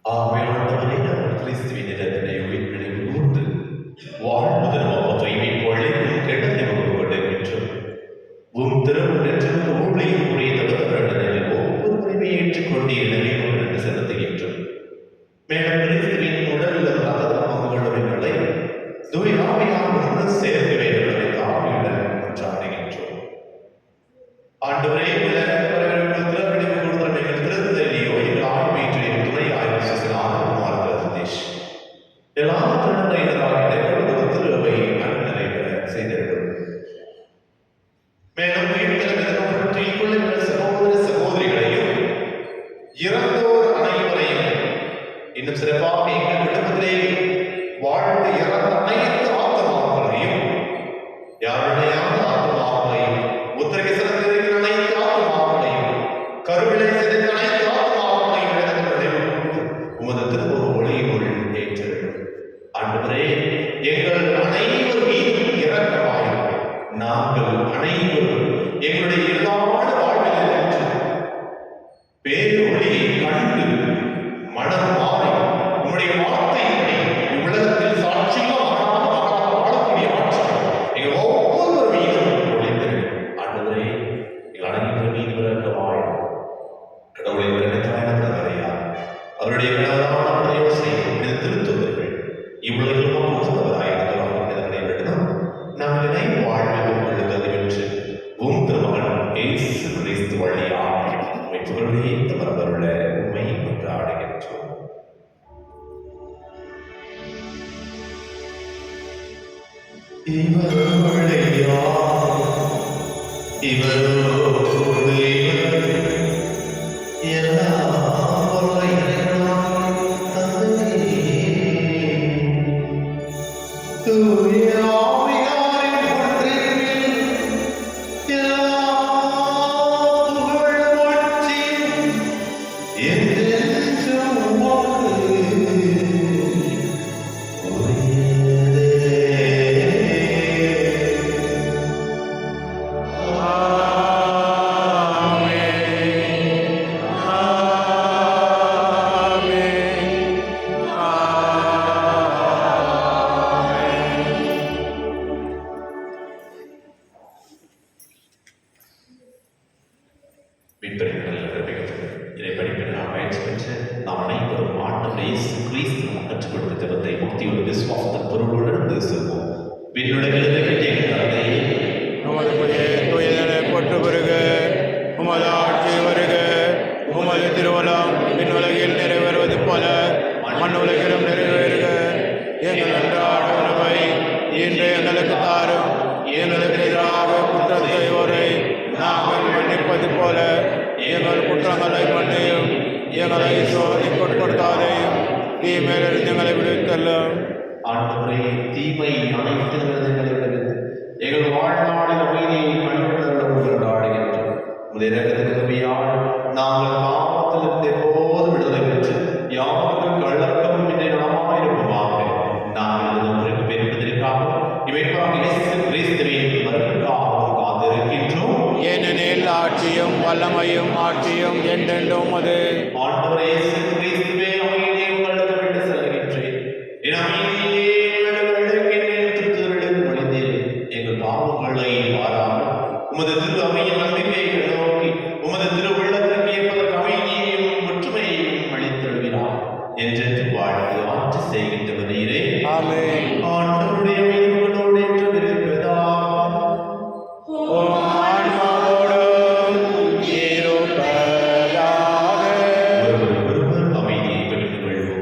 ஆவியானவரை நாங்கள் கிறிஸ்துவின் இடத்திலே உயிர்ப்பினை கூர்ந்து வாழ்வதன் மொத்தத்தை மீட்பழைக்கும் கெட்டத்தை கொடுக்கின்றோம். உம் திருமண நெற்றிற்கு ஊழியும் உரிய தொடர்புகளில் ஒவ்வொரு உரிமையை ஏற்றுக்கொண்டு எனவே என்று செலுத்துகின்றோம். மேலும் கிறிஸ்துவின் உடலில் ரத்தமுங்களுடைய தூய் ஆவியாக சேர்க்க வேண்டும் என்ற ஆவியுடன் கொண்டாடுகின்றோம். ஆண்டவரே, எல்லா திருநங்கைகளாக திருவை நிறைவேற செய்திருக்கும். மேலும் சகோதர சகோதரிகளையும் இறந்தோர் அனைவரையும் இன்னும் சிறப்பாக எங்கள் குடும்பத்திலே வாழ்ந்து இறந்த அனைத்து ஆத்மாக்களையும் யாருடைய ஆத்மாக்களையும் உத்தரகை சிறந்திருக்கிற அனைத்து ஆத்மாக்களையும் கருவிலை சிதைந்த அனைத்து ஆத்மாக்களையும் உமது திரும்ப ஒளியுள் ஏற்றிருக்கும். ஆண்டவரே, எங்கள் அனைவர் மீதும் இரக்கமாய் நாங்கள் அனைவரும் எங்களுடைய எல்லா பேரொழியை கண்டு மனம் மாறி உம்முடைய வார்த்தையின்படி இவ்வுலகத்தில் சாட்சியும் வாழக்கூடிய ஆட்சி எங்கள் ஒவ்வொரு மீதும் ஒளிந்திருக்கும். ஆண்டவரே, எங்கள் அனைத்து மீது விளக்க வாழும் கடவுளின் கணித்தாயான பிரதமரையா அவருடைய கடவுளான யோசனை திருத்துவர்கள் இவ்வுலகிலும் உகந்தவராயிருந்தவர்களை விடணும் நாம் இணை வாழ்வில் எழுதது என்று திருமகன் இயேசு கிறிஸ்து வழியாக உம்மை தவறவருள்ள உண்மை கொண்டாடுகின்றோம். இதை படிப்பில் நாம் பயிற்சி பெற்று நாம் அனைவரும் ஆண்டவர் இயேசு கிறிஸ்து கற்றுக் கொடுத்த ஜெபத்தை முக்தியோடு விசுவாசத்தின் பொருளுடன் செல்வோம். போற்று பெறுக, உமது ஆட்சி வருக, உமது திருவலம் விண்ணுலகில் நிறைவேறுவது போல மண்ணுலகிலும் நிறைவேறுக. எங்கள் அன்றாட உணவை இன்று எங்களுக்கு தாரும். எங்களுக்கு எதிராக குற்றம் செய்வோரை நாங்கள் மன்னிப்பது போல எங்கள் குற்றங்களை மன்னியும். எங்களை சோதனைக்குட்படுத்தாதையும் தீமையிலிருந்து எங்களை விடுவித்தல்லும். ஆண்டவரே, தீமை அனைத்து விடுவித்து எங்கள் வாழ்நாளில் அமைதியை கண்டுகொண்டாடுகின்றோம். முதலியால் நாங்கள் பாவத்திலிருந்து எப்போதும் விடுதலை பெற்று யாருக்கும் கள்ளக்கம் இன்றை நலமாயிருப்போமாக. நாங்கள் ஒன்றுக்கு பெறுவதற்காக இவைக்காக இயேசு கிறிஸ்துவின் வருகைக்காகவும் காத்திருக்கின்றோம். ஏனெனில் ஆட்சியும் வல்லமையும் ஆட்சியும் என்றென்றும் அது. ஆண்டவரே இயேசு கிறிஸ்துவே, அமைதியை உங்களுக்கு விட்டு செல்கின்றேன். என் அமைதியை எங்கள் பாவங்களை மாறாமல் உமது திரு அவையின் நம்பிக்கையை நோக்கி உமது திரு உள்ளத்திற்கு ஏற்பதற்கு அமைதியையும் ஒற்றுமையையும் அளித்தழுவினார் என்றென்று வாழ்ந்து ஆட்சி செய்கின்ற நீரே. ஆண்டவருடைய மீதுகளோடு என்று இருப்பதா ஒருவர் அமைதியை பெற்றுக் கொள்வோம்.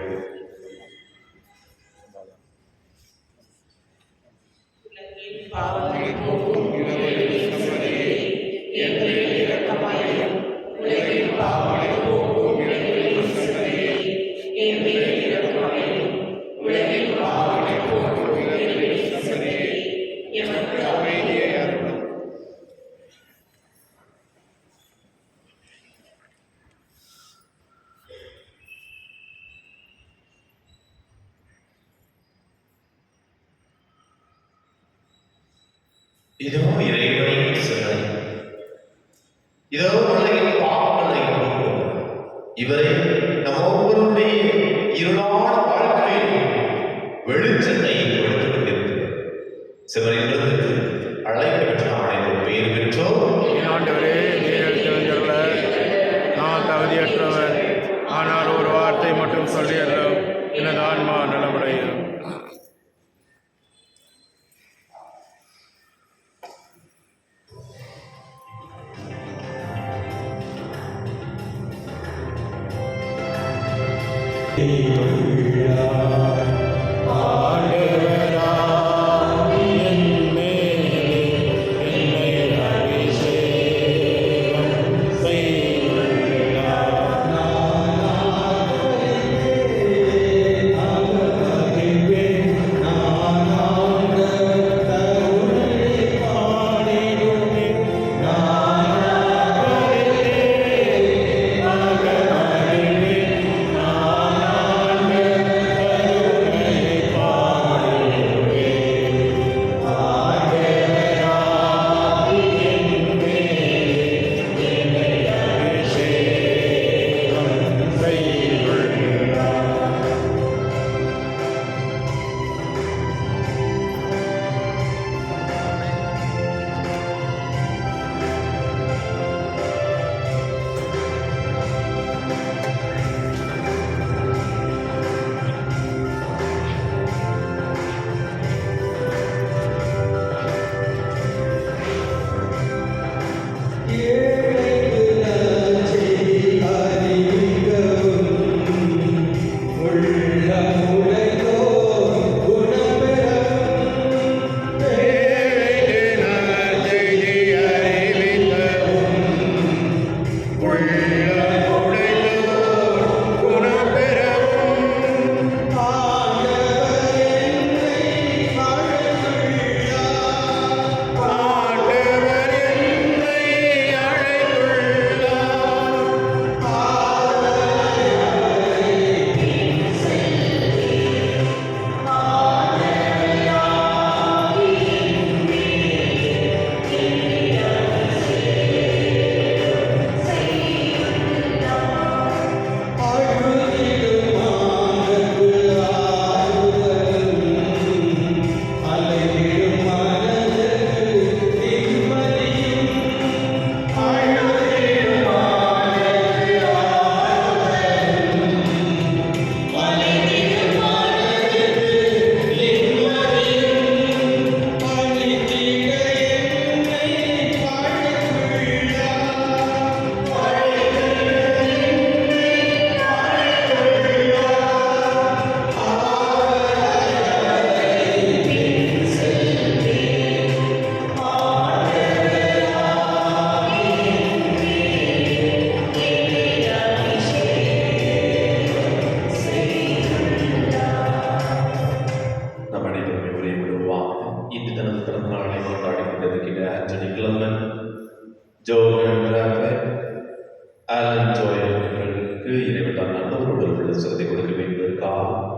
இதோ இறைவனின் சிலை, இதோ உலகின் பாவங்களை போக்குபவர். இவரை நம் ஒவ்வொருடைய இருளான வாழ்க்கையில் வெளிச்சத்தை கொடுத்துக் கொண்டிருக்கிறார். சிவரிலிருந்து அழைப்பு பெற்ற அனைவரும் பெயர் பெற்றோர். ஆண்டவரே, நான் தகுதியற்றவன், ஆனால் ஒரு வார்த்தை மட்டும் சொல்லியறோம், எனது ஆன்மா நலமடையும்.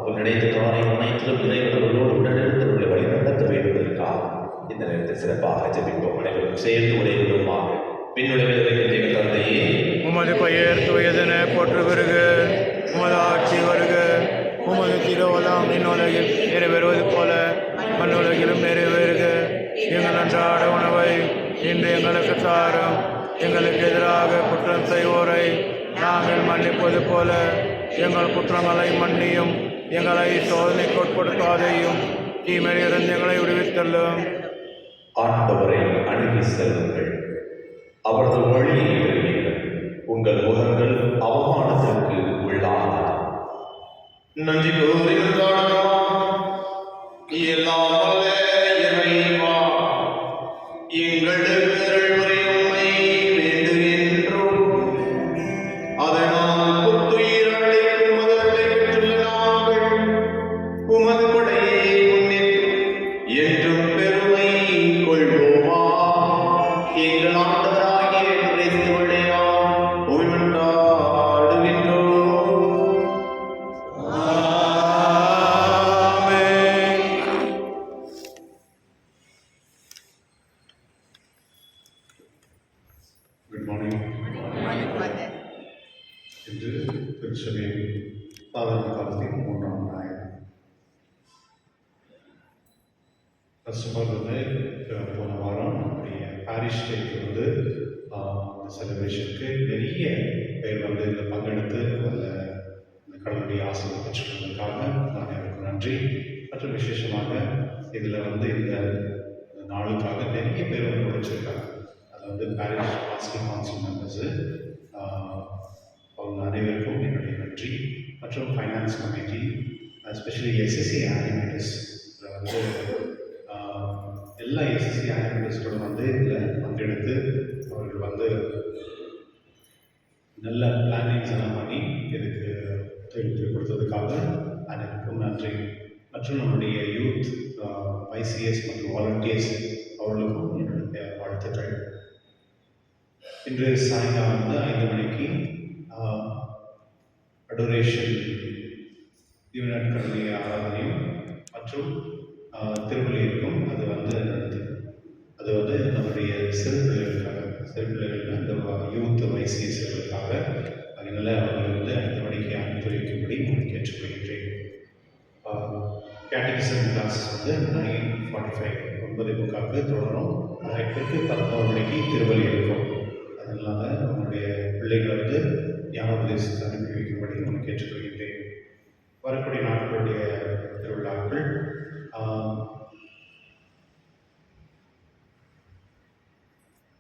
உன் நினைத்த காரியம் அனைத்திலும் இறைவனோடு உடனிருந்தவர்களை வழி நடத்த வேண்டுவதற்காக இந்த நேரத்தை சிறப்பாக ஜெபிப்போம். அனைவரும் சேர்ந்து உரையிடுமாக. பின்னுடைய தந்தையே, உமது பெயர் தூயதென போற்று வருக, உமது ஆட்சி வருக, உமது திருவலாம் உலகில் நிறைவேறுவது போல மண்ணுலகிலும் நிறைவேறுக. எங்கள் அன்றாட உணவை இன்று எங்களுக்கு தாரும். எங்களுக்கு எதிராக குற்றம் செய்வோரை நாங்கள் மன்னிப்பது போல எங்கள் குற்றங்களை மன்னியும். எங்களை சோதனைக்கு உட்படுத்தாதையும், தீமையிலிருந்து எங்களை விடுவித்தள்ளும். ஆண்டவரை அணுகி செல்லுங்கள், அவரது வழியை பெறுவீர்கள். உங்கள் முகங்கள் அவமானத்திற்கு உள்ளாகாது. நன்றி கூறுகின்றோம். எல்லாம் வல்ல இறைவா, எங்களுக்கு அருள் புரியும் உம்மை வேண்டுகின்றோம். அதனால் புத்துயிர் அளிக்கும் முதல்களை பெற்றுள்ள நாங்கள் உமது கொடையை முன்னிட்டு என்றும் பெருமை கொள்வோமா. எங்கள் ஆண்டவராகிய கிறிஸ்து வழியால் உம்மை மன்றாடுகின்றோம். Good morning. இன்று திருச்சபையின் சாதாரண காலத்தின் 3ஆம் ஞாயிறு. ஃபர்ஸ்ட் ஆஃப் ஆல் வந்து போன வாரம் நம்முடைய பாரிஷ் டேக்கு வந்து இந்த செலிப்ரேஷனுக்கு நிறைய பேர் வந்து இதில் பங்கெடுத்து அதில் இந்த கடவுளுடைய ஆசீர்வாதம் பெற்றுக்கிறதுக்காக நான் எனக்கு நன்றி. மற்றும் விசேஷமாக இதில் வந்து இந்த நாளுக்காக நிறைய பேர் வந்து உழைச்சிருக்காங்க. அதில் வந்து பாரிஷ் பாஸ்டல் கவுன்சில் மெம்பர்ஸு, அவங்க அனைவருக்கும் என்னுடைய நன்றி. மற்றும் ஃபைனான்ஸ் கமிட்டி, எஸ்பெஷலி எஸ்எஸ்சி ஆனிமேட்டர்ஸ், இதில் வந்து எல்லா எஸ்எஸ்சி ஆனிமேட்டர்ஸ்களும் வந்து இதில் பங்கெடுத்து அவர்கள் வந்து நல்ல பிளானிங்ஸ் எல்லாம் பண்ணி இதுக்கு ஒத்துழைப்பு கொடுத்ததுக்காக அனைவருக்கும் நன்றி. மற்றும் நம்முடைய யூத் ஐசிஎஸ் மற்றும் வாலண்டியர்ஸ் அவர்களுக்கும் என்னுடைய வாழ்த்துக்கள். இன்று சாயங்காலம் வந்து 5 மணிக்கு அடோரேஷன் யூனிட்களுடைய ஆராதனையும் மற்றும் திருப்பலி இருக்கும். அது வந்து அது வந்து நம்முடைய சிறு பிள்ளைகளுக்கு அந்த யூத் ஐசிஎஸ்களுக்காக. அதனால அவர்கள் வந்து 5 மணிக்கு அனுப்பி வைக்கும்படி உங்களுக்கு கேட்டுக்கொள்கின்றேன். கேட்டகிசம் கிளாஸ் வந்து 9:45 9:45 தொடரும். அதற்கு 11 மணிக்கு திருவள்ளி இருக்கும். அதனால உங்களுடைய பிள்ளைகளை வந்து ஞானோபதேசத்தை அனுப்பி வைக்கும்படி உங்களுக்கு கேட்டுக்கொள்கின்றேன். வரக்கூடிய நாட்களுடைய திருவிழாக்கள்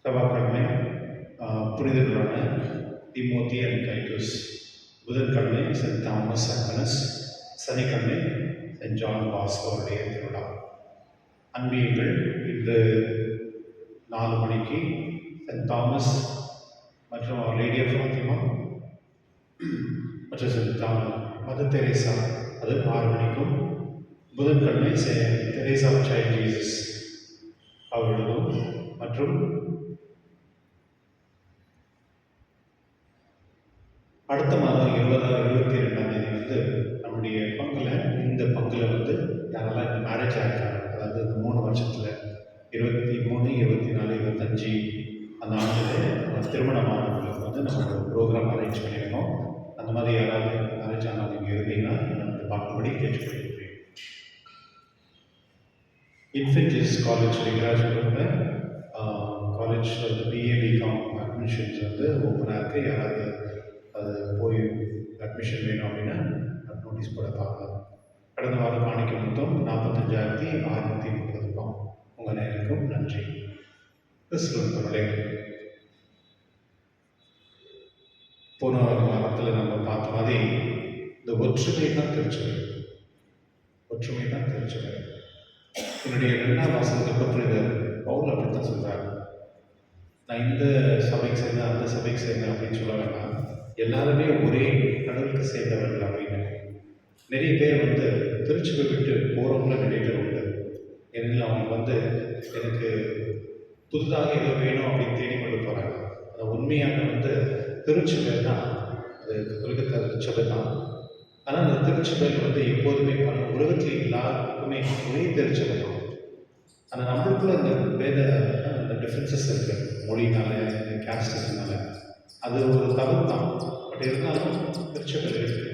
செவ்வாய்க்கிழமை புனிதர்களான திமோத்தி அண்ட் டைட்டஸ், புதன்கிழமை சென்ட் தாமஸ் அக்வனஸ், சனிக்கிழமை சென்ட் ஜான் பாஸ்கோவுடைய திருவிழா. அன்பியங்கள் இன்று 4 மணிக்கு சென்ட் தாமஸ் மற்றும் அவர் லேடி ஆஃப் ஃபாத்திமா மற்றும் சென்ட் மதர் தெரேசா, அது 6 மணிக்கும். புதன்கிழமை தெரேசா ஆஃப் சைல்ட் ஜீசஸ் அவர்களும். மற்றும் அடுத்த மாதம் 22ஆம் தேதி வந்து நம்முடைய இந்த பங்கில் வந்து யாரெல்லாம் இந்த மேரேஜ் ஆகிருக்காங்க, அதாவது இந்த 3 வருஷத்தில் 23, 24, 25 அந்த ஆண்டில் திருமணமானவங்களுக்கு வந்து நம்ம ஒரு ப்ரோக்ராம் அரேஞ்ச் பண்ணியிருக்கோம். அந்த மாதிரி யாராவது மேரேஜ் ஆனால் நீங்கள் இருந்தீங்கன்னா நம்ம பார்க்கும்படி கேட்டுக்கொள்கிறேன். இன்ஃபென்ட் ஜீசஸ் காலேஜ் லிங்கராஜபுரத்தில் காலேஜ் வந்து பிஏ பிகாம் அட்மிஷன்ஸ் வந்து ஓப்பனாக இருக்குது. யாராவது அது போய் அட்மிஷன் வேணும் அப்படின்னா நோட்டீஸ் போட பார்க்கலாம். கடந்த வாரம் காணிக்க மொத்தம் 45,630 ரூபாய். உங்கள் நேருக்கும் நன்றி. கிறிஸ்துவர்களே, போன வாரத்தில் நம்ம பார்த்த மாதிரி இந்த ஒற்றுமை தான் திருச்சபை. ஒற்றுமை தான் திருச்சபை. என்னுடைய 2ஆம் வாசகத்துக்கு புரிதல் பவுல் அப்படித்தான் சொல்கிறார். நான் இந்த சபைக்கு சேர்ந்தேன், அந்த சபைக்கு சேர்ந்தேன் அப்படின்னு சொல்ல வேண்டாம். எல்லாருமே ஒரே கடவுளுக்கு சேர்ந்தவர்கள் அப்படின்னு. நிறைய பேர் வந்து திருச்சபை விட்டு போகிறவங்கள நிறைய பேர் உண்டு. ஏனெனில் அவங்க வந்து எனக்கு புதுதாக ஏதோ வேணும் அப்படின்னு தேடிக்கொண்டு போகிறாங்க. அது உண்மையாக வந்து திருச்சபை தான், அது கத்தோலிக்க திருச்சபை தான். ஆனால் அந்த திருச்சபையில் வந்து எப்போதுமே உலகத்தில் எல்லாருக்குமே ஒரே திருச்சபை தான். ஆனால் நம்மளுக்குள்ள அந்த அந்த டிஃப்ரென்சஸ் இருக்குது, மொழினால கேஸ்டினால. அது ஒரு தவறு தான். பட் இருந்தாலும் திருச்சபையில் இருக்குது.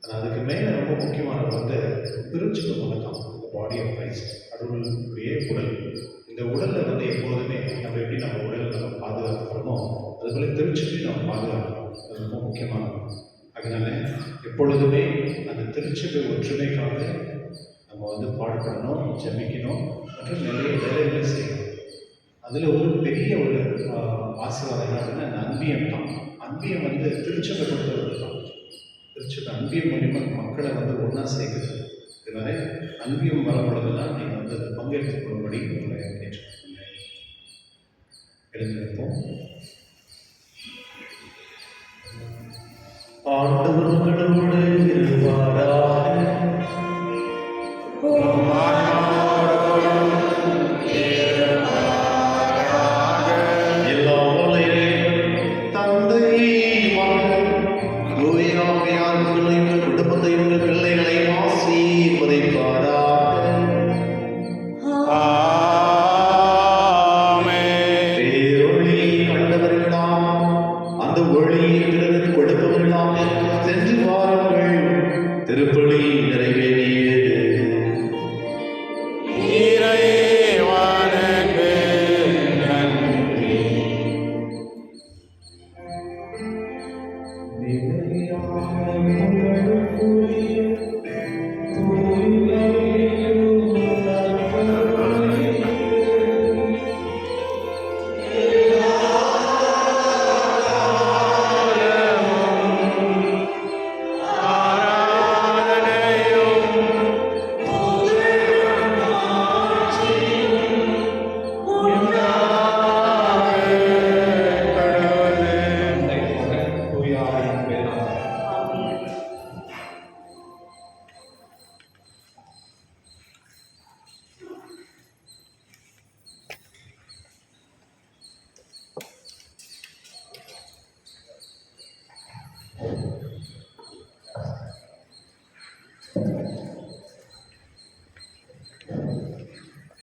ஆனால் அதுக்கு மேலே ரொம்ப முக்கியமானது வந்து திருச்சபை வணக்கம், இந்த பாடி ஆஃப் கிரைஸ்ட், கடவுளுடைய உடல். இந்த உடலில் வந்து எப்போதுமே நம்ம எப்படி நம்ம உடலை நம்ம பாதுகாக்கிறோமோ அதுபோல திருச்சபையும் நம்ம பாதுகாக்கணும். அது ரொம்ப முக்கியமானது. அதனால எப்பொழுதுமே அந்த திருச்சபை ஒற்றுமைக்காக நம்ம வந்து பாடுபடணும், ஜெபிக்கணும், மற்றும் நிறைய வேலைகளை செய்யணும். அதில் ஒரு பெரிய ஒரு ஆசீர்வாதம் என்ன அப்படின்னா அந்த அன்பியம் தான். அன்பியம் வந்து திருச்சபை பொறுத்தவரை தான். திருச்சபை அன்பியம் மூலிமா மக்களை வந்து ஒன்றா சேர்க்குது. இதனால அன்பியம் வரப்படுறதுலாம் நீங்கள் வந்து அதை பங்கெடுத்துக் கொள்ளும்படி உங்களை கேட்டுக்கொள்கிறேன். எழுந்திருப்போம். ஆண்டவர்களோடு இருப்பாராக. எல்லாம் வல்ல இறைவன், தந்தை, மகன், தூய ஆவியார் உங்களையும் உங்கள் குடும்பத்தையும் உங்கள் பிள்ளைகளையும் ஆசீர்வதிப்பாராக. பேரொளி கண்டவர்களாம், அந்த ஒளியை பிறருக்கு கொடுப்பவர்களாம் சென்று வாருங்கள். திருப்பலி நிறைவேறியது. இறைவனுக்கு நன்றி. கடவுளே.